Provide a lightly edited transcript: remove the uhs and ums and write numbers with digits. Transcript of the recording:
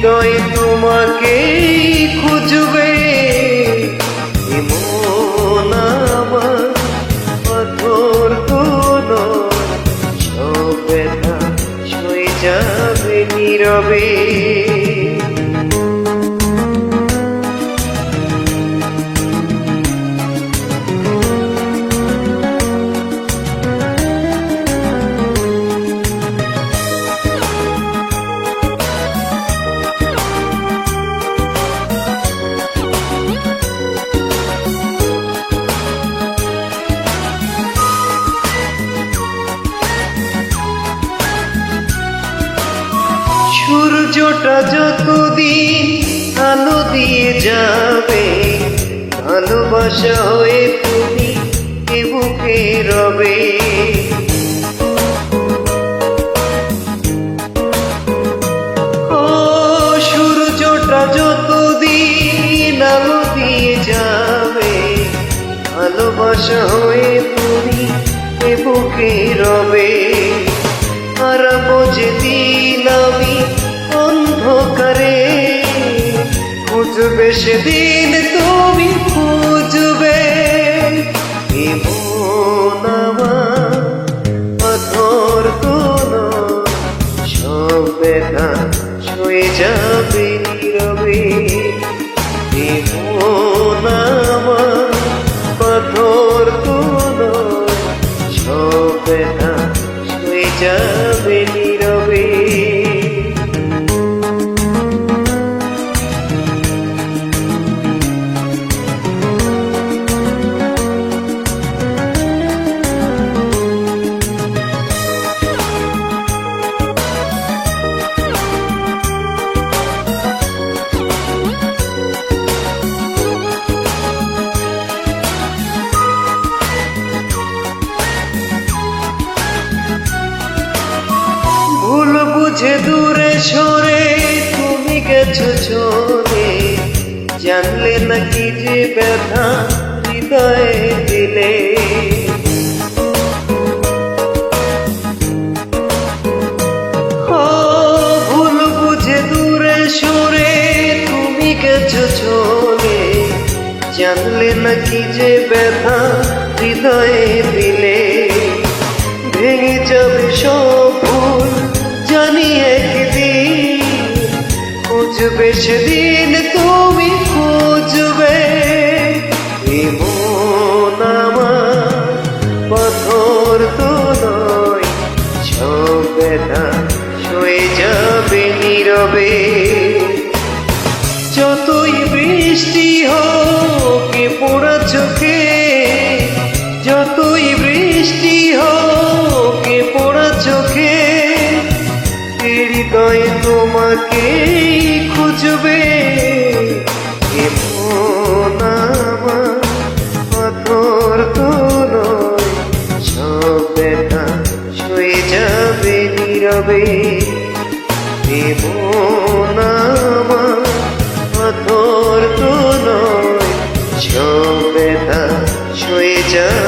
হৃদয় তোমাকে খুঁজবে, এমন আমার পাথর কোন সব ব্যথা সয়ে যাবে নীরবে। সূর্যটা যতদিন আলো দিয়ে যাবে, ভালোবাসা হয়ে তুমি এ বুকে রবে। ও সূর্যটা যতদিন আলো দিয়ে যাবে, ভালোবাসা হয়ে তুমি এ বুকে রবে। আর যেদিন আমি অন্ধকারে খুঁজবে, সেদিন তুমি খুঁজবে। এমন আমার পাথর কোন সব ব্যথা সয়ে যাবে নীরবে। এমন আমার পাথর কোন সব ব্যথা সয়ে যাবে নীরবে। ভুল বুঝে দূরে সরে তুমি গেছো চলে, জানলে নাকি যে ব্যথা হৃদয়ে দিলে। ও ভুল বুঝে দূরে সরে তুমি গেছো চলে, জানলে নাকি যে ব্যথা হৃদয়ে দিলে। ভেঙে যাবে সব ভুল জানি একদিন, খুঁজবে সেদিন তুমি খুঁজবে। এমন আমার পাথর তো নয়, সব ব্যথা সয়ে যাবে নীরবে। যতই বৃষ্টি হোক এ পোড়া চোখে, যতই বৃষ্টি হোক এ পোড়া চোখে, হৃদয় তোমাকে খুঁজবে। এমন আমার পাথর তো নয়, সব ব্যথা সয়ে যাবে নীরবে। এমন আমার পাথর তো নয়, সব ব্যথা সয়ে যাবে।